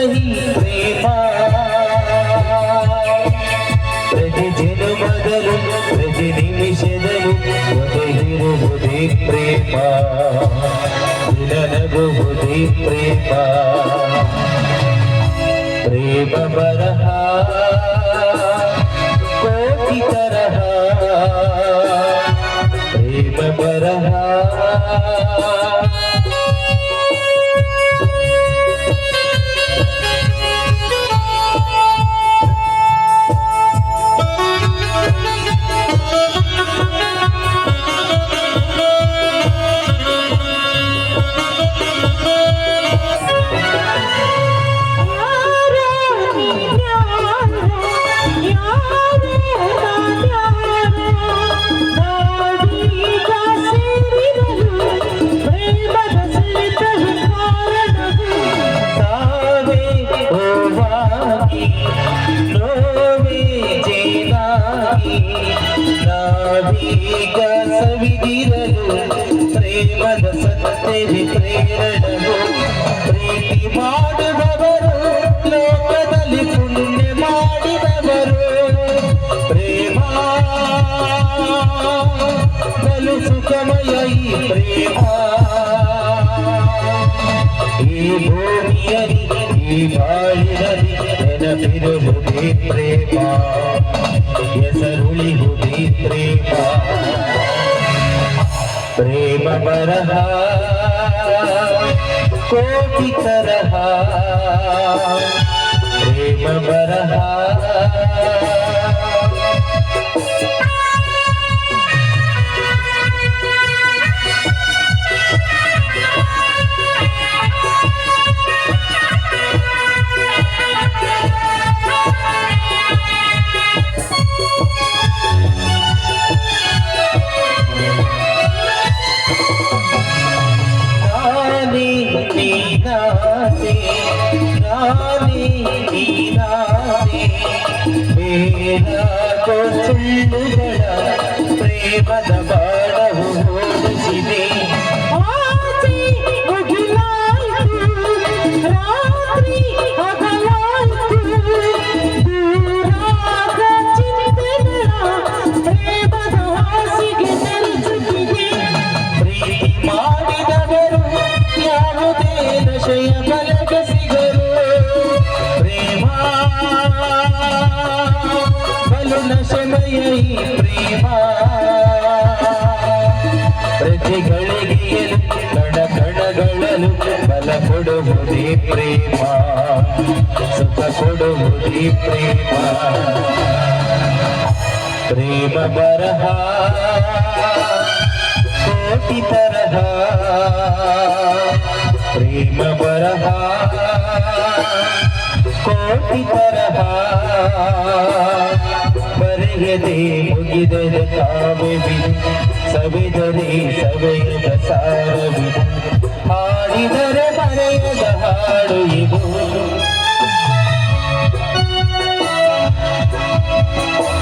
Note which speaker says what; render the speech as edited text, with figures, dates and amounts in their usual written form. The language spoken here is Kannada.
Speaker 1: ಸಹಿ ಪ್ರೇಮ ಪ್ರತಿ ಜನುಮದಲು ಪ್ರತಿ ನಿಮಿಷದಲು ಒದಗಿರುವುದೇ ಪ್ರೇಮ ನನಗುವುದೇ ಪ್ರೇಮ ಪ್ರೇಮ ಬರಹ ಕೋಟಿ ತರಹ ಪ್ರೇಮ ಬರಹ ನಾವೀಗ ಸವಿದಿರಲು ಪ್ರೇಮದ ಸತ್ಯವೇ ಪ್ರೇರಣವು ಪ್ರೀತಿ ಮಾಡುವವರು ಲೋಕದಲ್ಲಿ ಪುಣ್ಯ ಮಾಡಿದವರು ಪ್ರೇಮ ಬಲು ಸುಖಮಯ ಈ ಪ್ರೇಮ ಈ ಭೂಮಿಯಲ್ಲಿ ಈ ಬಾಳಿನಲ್ಲಿ ನೆನಪಿರುವುದೇ ಪ್ರೇಮ ಹೆಸರುಳಿಹುದೇ ಪ್ರೇಮ ಪ್ರೇಮ ಬರಹ ಕೋಟಿ ತರಹ ಪ್ರೇಮ ಬರಹ ಸುಳ್ಳುಗಳ ಪ್ರೇಮದ ಬಾಣವು ಓಡಿಸಿದೆ ರಾತ್ರಿ ಹಗಲಾಯ್ತು ದೂರಾದ ಚಿಂತೆಗಳ ಪ್ರೇಮದ ಹಾಸಿಗೆ ನೆಲೆಸುತ್ತಿದೆ ಪ್ರೀತಿ ಮಾಡಿದವರು ಯಾವುದೇ ನಶೆಯ ಬಲಗೆ ಸಿಗರು ಪ್ರೇಮ ಬಲು ನಶಮಯ ಈ ಪ್ರೇಮ ಪ್ರಜೆಗಳಿಗೆ ಕಣ ಕಣಗಳಲು ಬಲ ಕೊಡುವುದೇ ಪ್ರೇಮ ಸುಖ ಕೊಡುವುದೇ ಪ್ರೇಮ ಪ್ರೇಮ ಬರಹ ಕೋಟಿ ತರಹ ಪ್ರೇಮ ಬರಹ ಕೋಟಿ ತರಹ ಬರೆಯದೆ ಮುಗಿದರೆ ಕಾವ್ಯವಿದು ಸವಿದರೆ ಸವೆಯದ ಸಾರವಿದು ಹಾಡಿದರೆ ಬರೆಯದ ಹಾಡು ಇದು